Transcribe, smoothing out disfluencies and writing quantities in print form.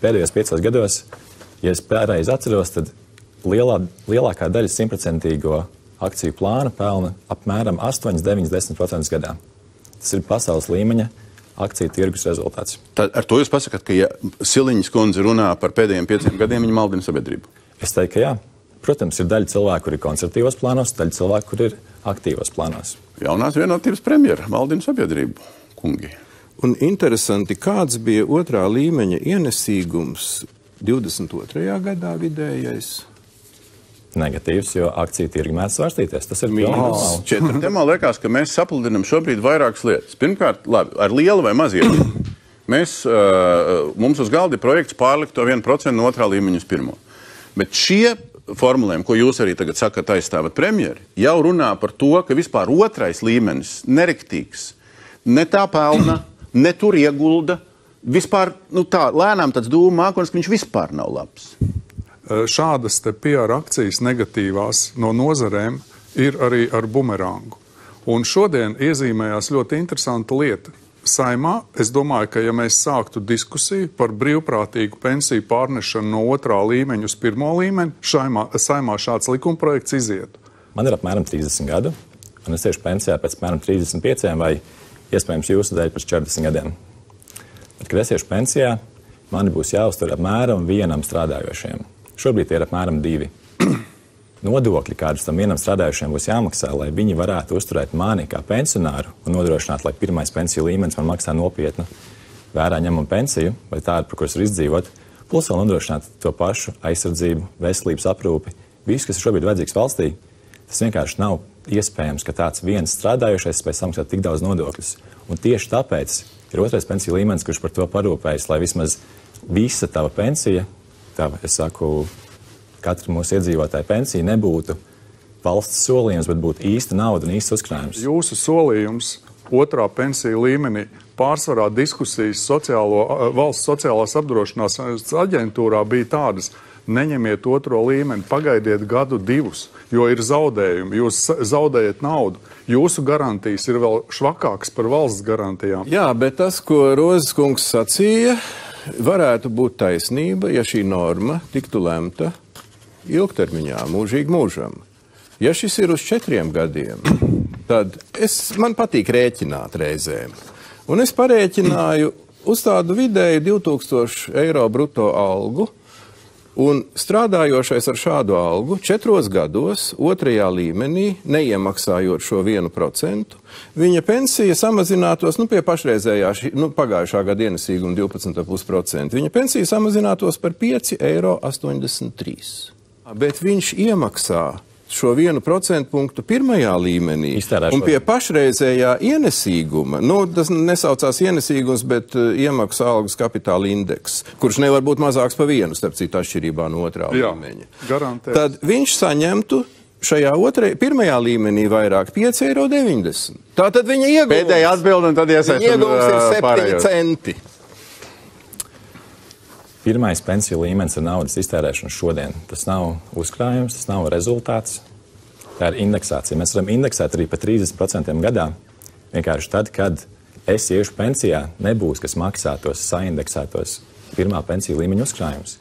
pēdējos 5 gados, ja es pareizi atceros, tad lielākā daļa 100% akciju plāna pelna apmēram 8, 9, 10% gadā. Tas ir pasaules līmeņa akciju tirgus rezultāts. Tad ar to jūs pasakāt, ka ja Siliņas kundze runā par pēdējiem 5 gadiem, viņa maldina sabiedrību? Es teiktu, ka jā. Protams, ir daļa cilvēku, kur ir konservatīvos plānos, daļa cilvēku, kur ir aktīvos plānos. Jaunās vienotības premjera maldina sabiedrību, kungi. Un interesanti, kāds bija otrā līmeņa ienesīgums 22. gadā vidējais? Negatīvs, jo akciju tirgi mēdz svārstīties. Tas ir normāli. Četratēmā liekas, ka mēs sapludinam šobrīd vairākas lietas. Pirmkārt, labi, ar lielu vai mazu ietekmi. Mums uz galda ir projekts pārlikt to 1% no otrā līmeņa uz pirmo. Bet šie formulējumi, ko jūs arī tagad sakat aizstāvat premjeri, jau runā par to, ka vispār otrais līmenis nerektīgs, ne tā pelna, ne tur iegulda, vispār, tā lēnām tāds dūma mākonis, ka viņš vispār nav labs. Šādas te PR akcijas negatīvās no nozarēm ir arī ar bumerangu. Un šodien iezīmējās ļoti interesanta lieta. Saimā, es domāju, ka ja mēs sāktu diskusiju par brīvprātīgu pensiju pārnešanu no otrā līmeņa uz pirmo līmeni, saimā šāds likumprojekts izietu. Man ir apmēram 30 gadu, un es tieši pensijā pēc apmēram 35 vai iespējams jūsu dēļ pēc 40 gadiem. Bet, kad es iešu pensijā, mani būs jāuztur apmēram 1 strādājošiem. Šobrīd ir apmēram 2. Nodokļi, kādus tam 1 strādājušiem būs jāmaksā, lai viņi varētu uzturēt mani kā pensionāru un nodrošināt, lai pirmais pensiju līmenis man maksā nopietnu vērā ņemumu pensiju, vai tādu, par ko es varu izdzīvot, plus vēl nodrošināt to pašu aizsardzību, veselības aprūpi, visu, kas ir šobrīd vajadzīgs valstī. Tas vienkārši nav iespējams, ka tāds viens strādājošais spēj samaksāt tik daudz nodokļus. Un tieši tāpēc ir otrais pensiju līmenis, kurš par to parūpējas, lai vismaz visa tava pensija, es saku, katra mūsu iedzīvotāja pensija nebūtu valsts solījums, bet būtu īsta nauda un īsts uzkrājums. Jūsu solījums otrā pensija līmenī pārsvarā diskusijas valsts sociālās apdrošināšanas aģentūrā bija tādas: neņemiet otro līmeni, pagaidiet 1, 2, jo ir zaudējumi, jūs zaudējat naudu. Jūsu garantijas ir vēl švakākas par valsts garantijām. Jā, bet tas, ko Rozes kungs sacīja, varētu būt taisnība, ja šī norma tiktu lemta ilgtermiņā, mūžīgi mūžam. Ja šis ir uz 4 gadiem, tad man patīk rēķināt reizēm. Un es parēķināju uz tādu vidēju 2000 eiro bruto algu, un strādājošais ar šādu algu 4 gados, otrajā līmenī, neiemaksājot šo 1%, viņa pensija samazinātos, pie pašreizējā, pagājušā gada ienesīguma 12,5%, viņa pensija samazinātos par 5,83 eiro. Bet viņš iemaksā šo 1% punktu pirmajā līmenī, un pie pašreizējā ienesīguma, tas nesaucās ienesīgums, bet iemaksas algas kapitāla indeks, kurš nevar būt mazāks pa 1, starp citu atšķirībā no otrā līmeņa. Garantēt. Tad viņš saņemtu šajā pirmajā līmenī vairāk 5,90 eiro. Tātad viņa ieguvums. Pēdējā atbilde, un tad iesaistam ir 7 centi. Pirmais pensiju līmenis ir naudas iztērēšana šodien. Tas nav uzkrājums, tas nav rezultāts. Tā ir indeksācija. Mēs varam indeksēt arī pa 30% gadā. Vienkārši tad, kad es iešu pensijā, nebūs, kas maksātos, saindeksētos pirmā pensiju līmeņa uzkrājums.